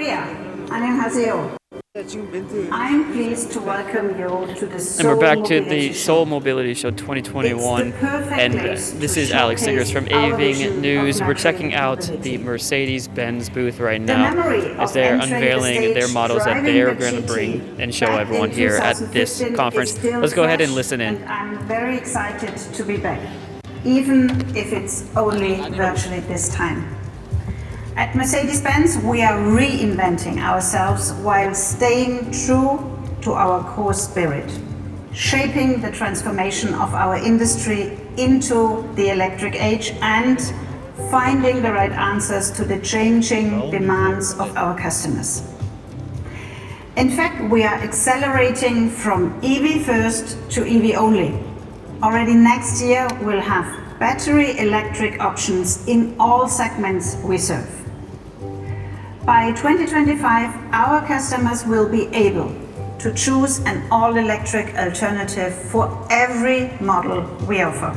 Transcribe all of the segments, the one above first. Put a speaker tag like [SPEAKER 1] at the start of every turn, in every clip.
[SPEAKER 1] Korea. 안녕하세요. I'm pleased to welcome you to the
[SPEAKER 2] And we're
[SPEAKER 1] Seoul
[SPEAKER 2] back to
[SPEAKER 1] Mobility
[SPEAKER 2] the
[SPEAKER 1] Show.
[SPEAKER 2] Seoul Mobility Show 2021,
[SPEAKER 1] It's the perfect
[SPEAKER 2] and
[SPEAKER 1] place
[SPEAKER 2] this
[SPEAKER 1] to
[SPEAKER 2] is Alex Singers
[SPEAKER 1] showcase
[SPEAKER 2] from
[SPEAKER 1] our
[SPEAKER 2] AVing
[SPEAKER 1] vision of
[SPEAKER 2] News. We're
[SPEAKER 1] luxury
[SPEAKER 2] checking out
[SPEAKER 1] mobility.
[SPEAKER 2] the Mercedes-Benz booth right
[SPEAKER 1] The
[SPEAKER 2] now
[SPEAKER 1] memory
[SPEAKER 2] as
[SPEAKER 1] of
[SPEAKER 2] they're
[SPEAKER 1] entering the
[SPEAKER 2] unveiling their
[SPEAKER 1] stage
[SPEAKER 2] models that
[SPEAKER 1] driving
[SPEAKER 2] they're
[SPEAKER 1] the
[SPEAKER 2] going to
[SPEAKER 1] GT
[SPEAKER 2] bring and show
[SPEAKER 1] back
[SPEAKER 2] everyone
[SPEAKER 1] in
[SPEAKER 2] here at this
[SPEAKER 1] 2015
[SPEAKER 2] conference.
[SPEAKER 1] is still
[SPEAKER 2] Let's go ahead and
[SPEAKER 1] fresh,
[SPEAKER 2] listen in.
[SPEAKER 1] And I'm very excited to be back, even if it's only virtually this time. At Mercedes-Benz, we are reinventing ourselves while staying true to our core spirit, shaping the transformation of our industry into the electric age and finding the right answers to the changing demands of our customers. In fact, we are accelerating from EV first to EV only. Already next year, we'll have battery electric options in all segments we serve. By 2025, our customers will be able to choose an all-electric alternative for every model we offer.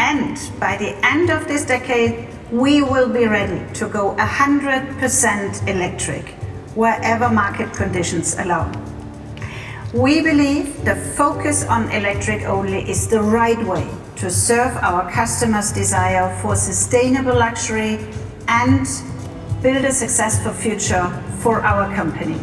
[SPEAKER 1] And by the end of this decade, we will be ready to go 100% electric, wherever market conditions allow. We believe the focus on electric only is the right way to serve our customers' desire for sustainable luxury and build a successful future for our company.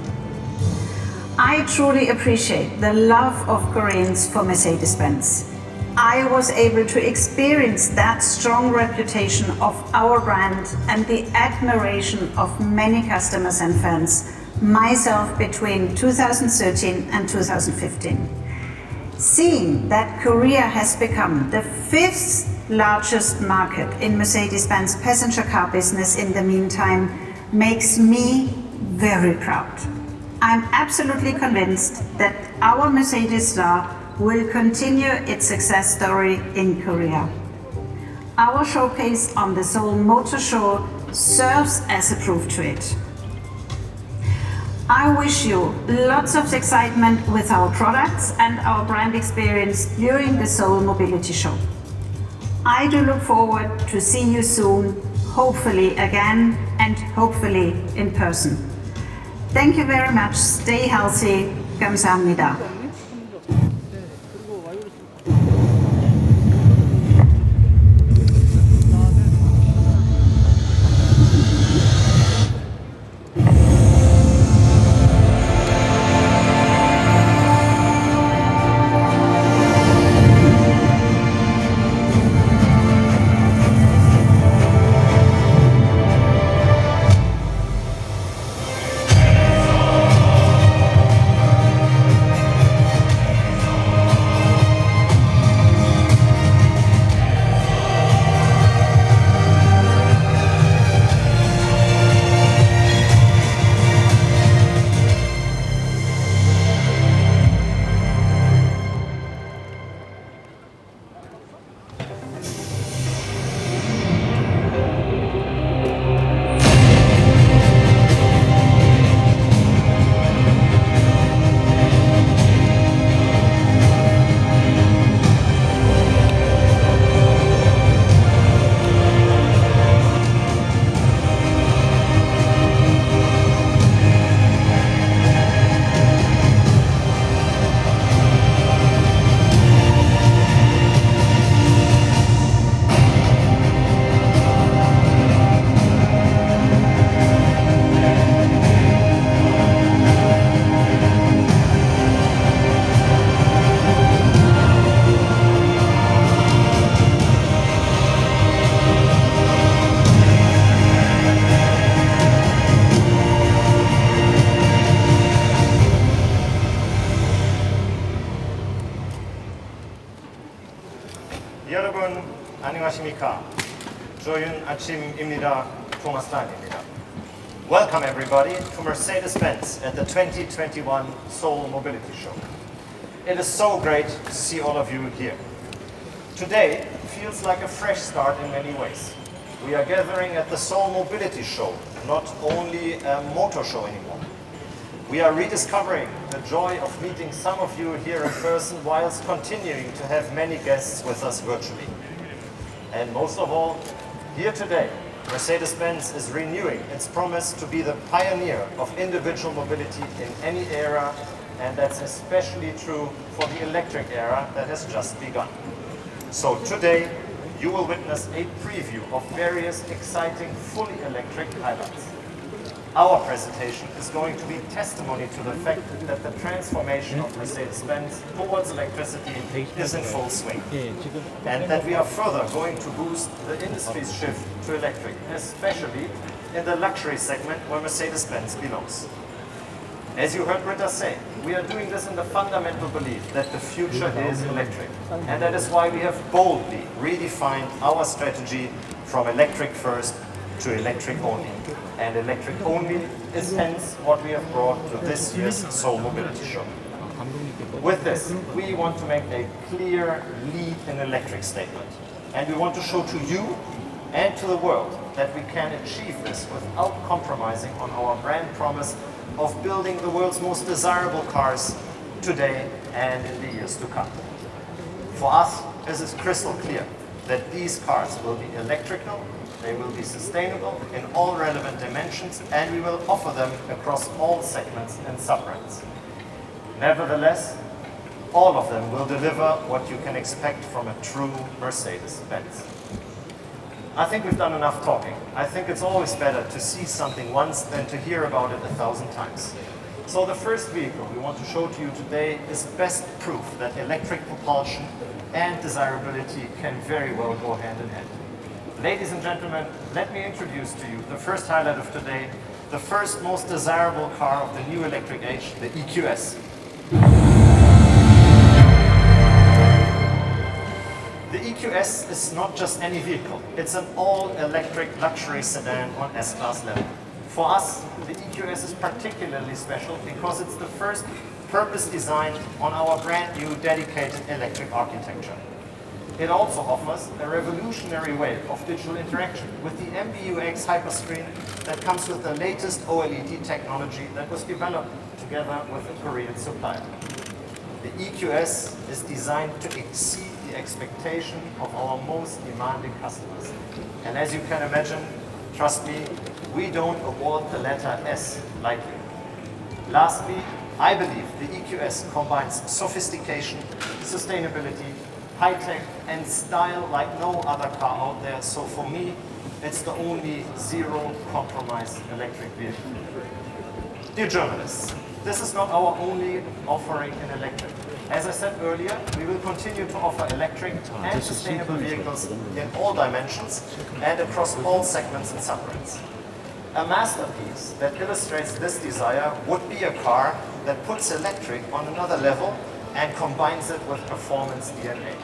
[SPEAKER 1] I truly appreciate the love of Koreans for Mercedes-Benz. I was able to experience that strong reputation of our brand and the admiration of many customers and fans myself between 2013 and 2015. Seeing that Korea has become the 5th largest market in Mercedes-Benz passenger car business in the meantime makes me very proud. I'm absolutely convinced that our Mercedes star will continue its success story in Korea. Our showcase on the Seoul Motor Show serves as a proof to it. I wish you lots of excitement with our products and our brand experience during the Seoul Mobility Show. I do look forward to see you soon, hopefully again and hopefully in person. Thank you very much. Stay healthy. 감사합니다.
[SPEAKER 3] 여러분 안녕하십니까? 좋은 아침입니다. 토마스탄입니다. Welcome everybody to Mercedes-Benz at the 2021 Seoul Mobility Show. It is so great to see all of you here. Today feels like a fresh start in many ways. We are gathering at the Seoul Mobility Show, not only a motor show anymore. We are rediscovering the joy of meeting some of you here in person whilst continuing to have many guests with us virtually. And most of all, here today, Mercedes-Benz is renewing its promise to be the pioneer of individual mobility in any era, and that's especially true for the electric era that has just begun. So today, you will witness a preview of various exciting fully electric highlights. Our presentation is going to be testimony to the fact that the transformation of Mercedes-Benz towards electricity is in full swing, and that we are further going to boost the industry's shift to electric, especially in the luxury segment where Mercedes-Benz belongs. As you heard Britta say, we are doing this in the fundamental belief that the future is electric, and that is why we have boldly redefined our strategy from electric first to electric only. And electric only is hence what we have brought to this year's Seoul Mobility Show. With this, we want to make a clear lead in electric statement. And we want to show to you and to the world that we can achieve this without compromising on our brand promise of building the world's most desirable cars today and in the years to come. For us, this is crystal clear that these cars will be electrical, they will be sustainable in all relevant dimensions, and we will offer them across all segments and sub-brands. Nevertheless, all of them will deliver what you can expect from a true Mercedes-Benz. I think we've done enough talking. I think it's always better to see something once than to hear about it 1,000 times. So the first vehicle we want to show to you today is best proof that electric propulsion and desirability can very well go hand in hand. Ladies and gentlemen, let me introduce to you the first highlight of today, the first most desirable car of the new electric age, the EQS. The EQS is not just any vehicle, it's an all-electric luxury sedan on S-Class level. For us, the EQS is particularly special because it's the first purpose-designed on our brand new dedicated electric architecture. It also offers a revolutionary way of digital interaction with the MBUX hyperscreen that comes with the latest OLED technology that was developed together with a Korean supplier. The EQS is designed to exceed the expectation of our most demanding customers. And as you can imagine, trust me, we don't award the letter S lightly. Lastly, I believe the EQS combines sophistication, sustainability, high-tech and style like no other car out there, so for me, it's the only zero-compromise electric vehicle. Dear journalists, this is not our only offering in electric. As I said earlier, we will continue to offer electric and sustainable vehicles in all dimensions and across all segments and sub-brands. A masterpiece that illustrates this desire would be a car that puts electric on another level and combines it with performance DNA.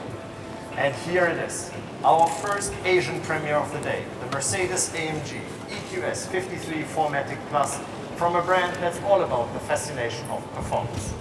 [SPEAKER 3] And here it is, our first Asian premiere of the day, the Mercedes-AMG EQS 53 4MATIC Plus, from a brand that's all about the fascination of performance.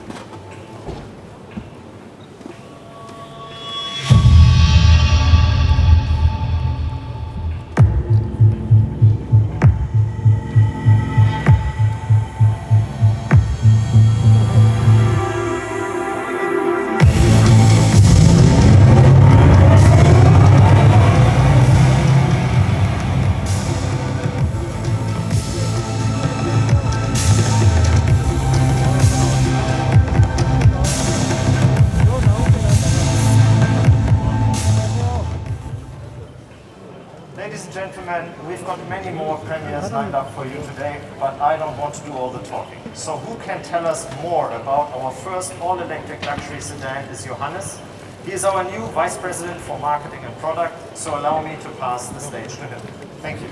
[SPEAKER 3] Ladies and gentlemen, we've got many more premieres lined up for you today, but I don't want to do all the talking. So who can tell us more about our first all-electric luxury sedan is Johannes. He is our new Vice President for Marketing and Product, so allow me to pass the stage to him. Thank you.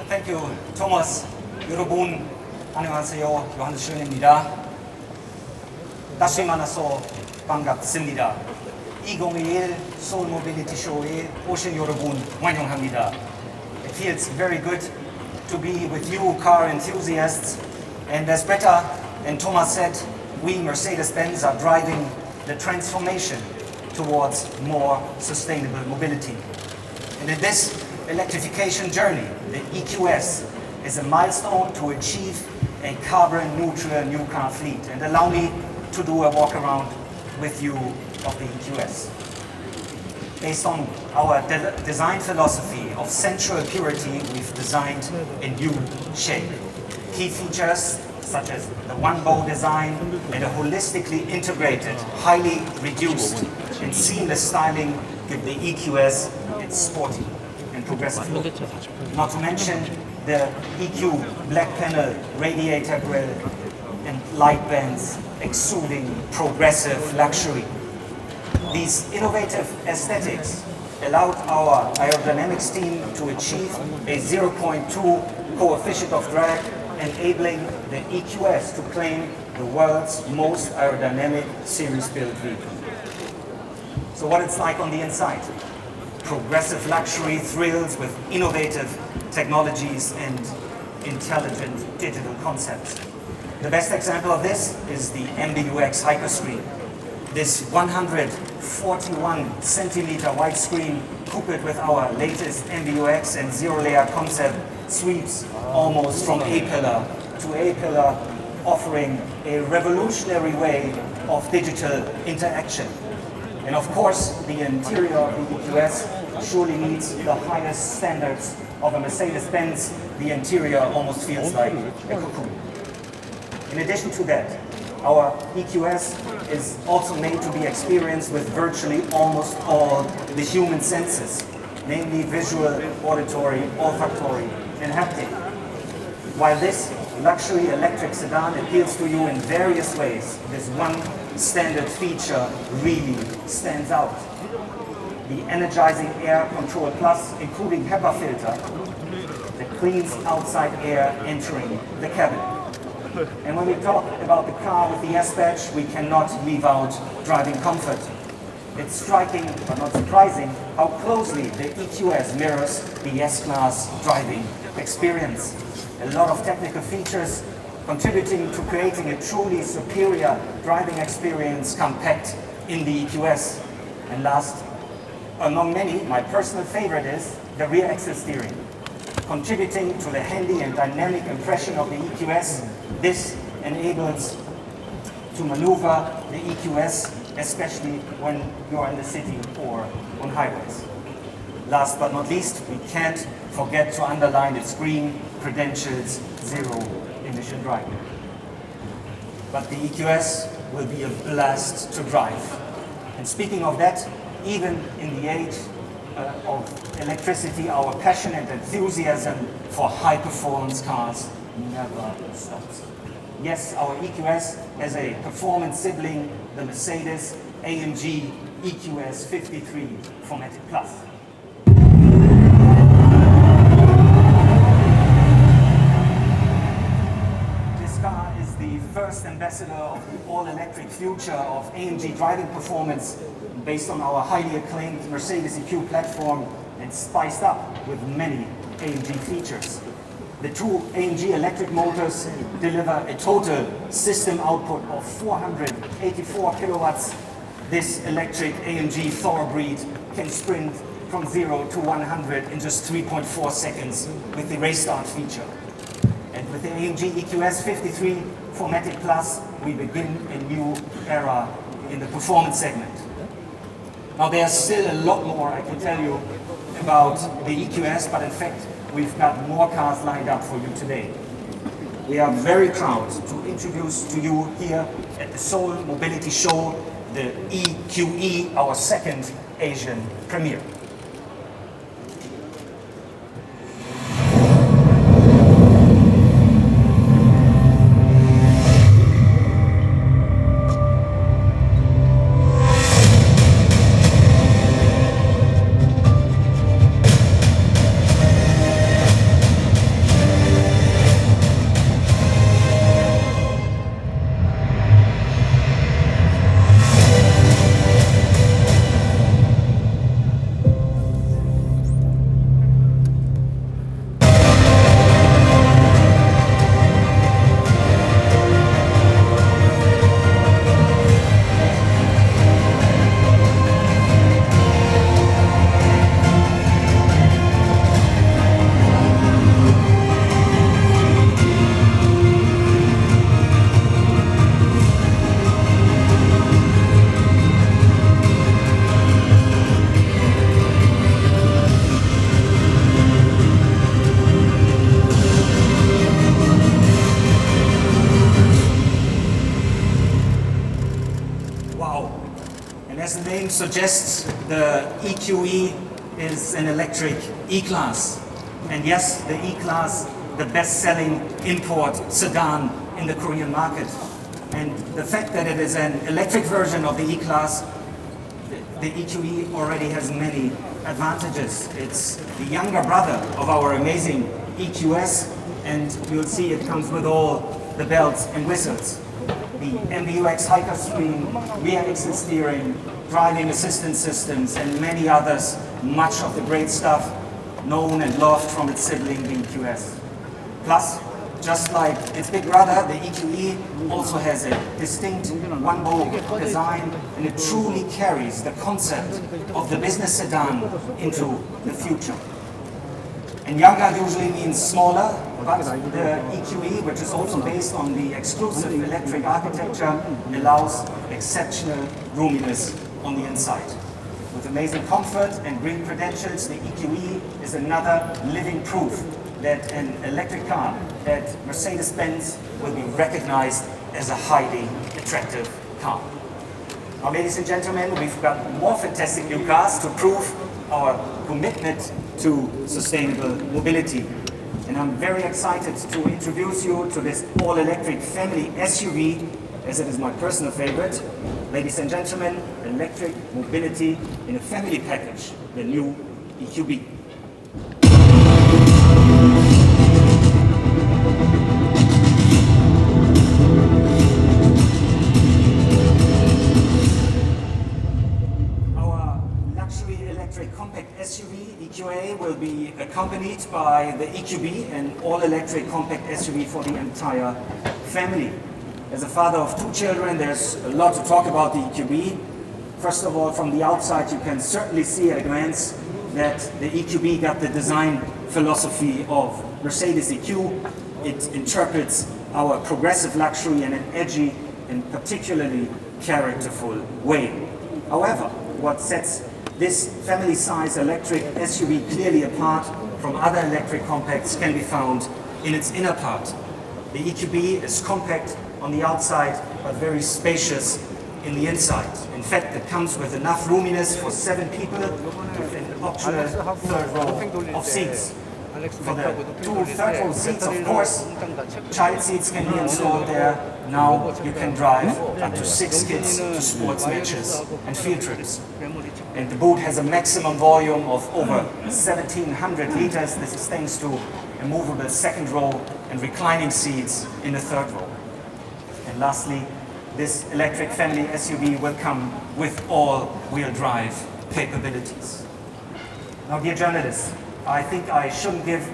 [SPEAKER 4] Thank you, Thomas. 여러분, 안녕하세요. 요한스입니다. 다시 만나서 반갑습니다. 2021 Seoul Mobility Show에 오신 여러분 환영합니다. It feels very good to be with you car enthusiasts, and as Britta and Thomas said, we Mercedes-Benz are driving the transformation towards more sustainable mobility. And in this electrification journey, the EQS is a milestone to achieve a carbon neutral new car fleet. And allow me to do a walk around with you of the EQS. Based on our design philosophy of sensual purity, we've designed a new shape. Key features such as the one-bow design and a holistically integrated, highly reduced and seamless styling give the EQS its sporty and progressive look. Not to mention the EQ black panel radiator grille and light bands exuding progressive luxury. These innovative aesthetics allowed our aerodynamics team to achieve a 0.2 coefficient of drag, enabling the EQS to claim the world's most aerodynamic series-built vehicle. So what it's like on the inside? Progressive luxury thrills with innovative technologies and intelligent digital concepts. The best example of this is the MBUX Hyperscreen. This 141 centimeter widescreen coupled with our latest MBUX and zero-layer concept sweeps almost from A-pillar to A-pillar, offering a revolutionary way of digital interaction. And of course, the interior of the EQS surely meets the highest standards of a Mercedes-Benz. The interior almost feels like a cocoon. In addition to that, our EQS is also made to be experienced with virtually almost all the human senses, namely visual, auditory, olfactory, and haptic. While this luxury electric sedan appeals to you in various ways, this one standard feature really stands out. The energizing air control plus, including HEPA filter, that cleans outside air entering the cabin. And when we talk about the car with the S-Badge, we cannot leave out driving comfort. It's striking, but not surprising, how closely the EQS mirrors the S-Class driving experience. A lot of technical features contributing to creating a truly superior driving experience compact in the EQS. And last, among many, my personal favorite is the rear axle steering. Contributing to the handy and dynamic impression of the EQS, this enables to maneuver the EQS, especially when you're in the city or on highways. Last but not least, we can't forget to underline its green credentials, zero emission driving. But the EQS will be a blast to drive. And speaking of that, even in the age of electricity, our passion and enthusiasm for high-performance cars never stops. Yes, our EQS has a performance sibling, the Mercedes-AMG EQS 53 4MATIC Plus. This car is the first ambassador of the all-electric future of AMG driving performance, based on our highly acclaimed Mercedes EQ platform and spiced up with many AMG features. The two AMG electric motors deliver a total system output of 484 kilowatts. This electric AMG thoroughbred can sprint from 0 to 100 in just 3.4 seconds with the race start feature. And with the AMG EQS 53 4MATIC Plus, we begin a new era in the performance segment. Now there's still a lot more I can tell you about the EQS, but in fact, we've got more cars lined up for you today. We are very proud to introduce to you here at the Seoul Mobility Show the EQE, our second Asian premiere. suggests, the EQE is an electric E-Class. And yes, the E-Class, the best-selling import sedan in the Korean market. And the fact that it is an electric version of the E-Class, the EQE already has many advantages. It's the younger brother of our amazing EQS, and you'll see it comes with all the bells and whistles. The MBUX hiker screen, rear exit steering, driving assistance systems, and many others, much of the great stuff known and loved from its sibling, the EQS. Plus, just like its big brother, the EQE also has a distinct one-bow design, and it truly carries the concept of the business sedan into the future. And younger usually means smaller, but the EQE, which is also based on the exclusive electric architecture, allows exceptional roominess on the inside. With amazing comfort and green credentials, the EQE is another living proof that an electric car at Mercedes-Benz will be recognized as a highly attractive car. Now, ladies and gentlemen, we've got more fantastic new cars to prove our commitment to sustainable mobility. And I'm very excited to introduce you to this all-electric family SUV, as it is my personal favorite. Ladies and gentlemen, electric mobility in a family package, the new EQB. Compact SUV EQA will be accompanied by the EQB, an all-electric compact SUV for the entire family. As a father of two children, there's a lot to talk about the EQB. First of all, from the outside, you can certainly see at a glance that the EQB got the design philosophy of Mercedes EQ. It interprets our progressive luxury in an edgy and particularly characterful way. However, what sets this family-size electric SUV clearly apart from other electric compacts can be found in its inner part. The EQB is compact on the outside, but very spacious in the inside. In fact, it comes with enough roominess for 7 people with an optional third row of seats. For the 2 third row seats, of course, child seats can be installed there. Now you can drive up to 6 kids to sports matches and field trips. And the boot has a maximum volume of over 1,700 liters. This is thanks to a movable second row and reclining seats in the third row. And lastly, this electric family SUV will come with all-wheel drive capabilities. Now, dear journalists, I think I shouldn't give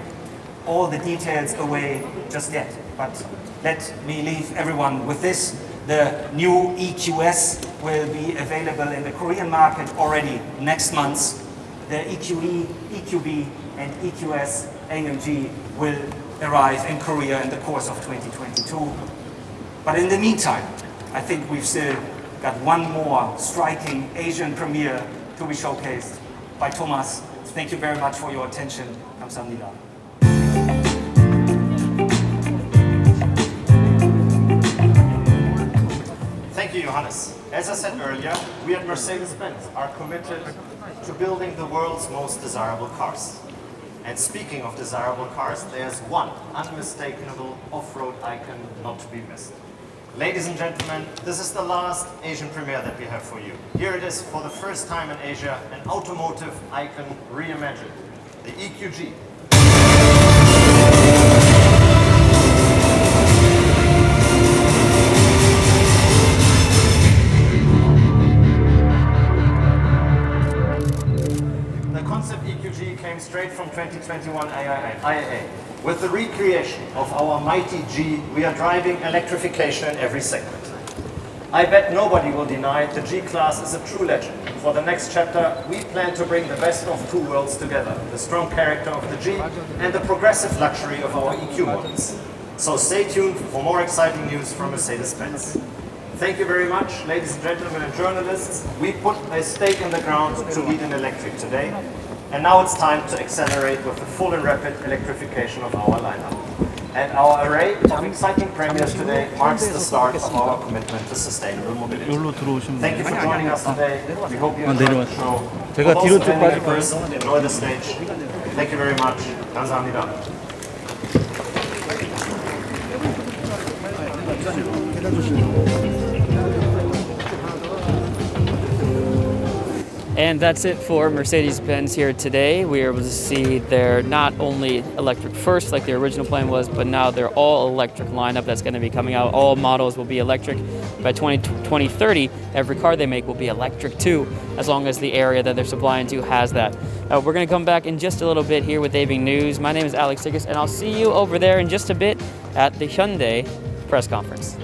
[SPEAKER 4] all the details away just yet, but let me leave everyone with this. The new EQS will be available in the Korean market already next month. The EQE, EQB, and EQS AMG will arrive in Korea in the course of 2022. But in the meantime, I think we've still got one more striking Asian premiere to be showcased by Thomas. Thank you very much for your attention. 감사합니다.
[SPEAKER 3] Thank you, Johannes. As I said earlier, we at Mercedes-Benz are committed to building the world's most desirable cars. And speaking of desirable cars, there's one unmistakable off-road icon not to be missed. Ladies and gentlemen, this is the last Asian premiere that we have for you. Here it is for the first time in Asia, an automotive icon reimagined, the EQG. The concept EQG came straight from 2021 IAA. With the recreation of our mighty G, we are driving electrification in every segment. I bet nobody will deny the G-Class is a true legend. For the next chapter, we plan to bring the best of 2 worlds together, the strong character of the G and the progressive luxury of our EQ models. So stay tuned for more exciting news from Mercedes-Benz. Thank you very much, ladies and gentlemen and journalists. We put a stake in the ground to lead in electric today. And now it's time to accelerate with the full and rapid electrification of our lineup. And our array of exciting premieres today marks the start of our commitment to sustainable mobility.
[SPEAKER 5] 여기로 들어오시면
[SPEAKER 3] Thank you for joining us today. We hope you
[SPEAKER 5] 아,
[SPEAKER 3] enjoyed the
[SPEAKER 5] 내려왔어.
[SPEAKER 3] show.
[SPEAKER 5] 제가
[SPEAKER 3] For
[SPEAKER 5] 뒤로
[SPEAKER 3] those
[SPEAKER 5] 쭉
[SPEAKER 3] attending in
[SPEAKER 5] 빠질까요?
[SPEAKER 3] person, enjoy the stage. Thank you very much. 감사합니다.
[SPEAKER 2] And that's it for Mercedes-Benz here today. We were able to see their not only electric first, like the original plan was, but now they're all electric lineup that's going to be coming out. All models will be electric. By 2030, every car they make will be electric too, as long as the area that they're supplying to has that. We're going to come back in just a little bit here with AV News. My name is Alex Tigas, and I'll see you over there in just a bit at the Hyundai press conference.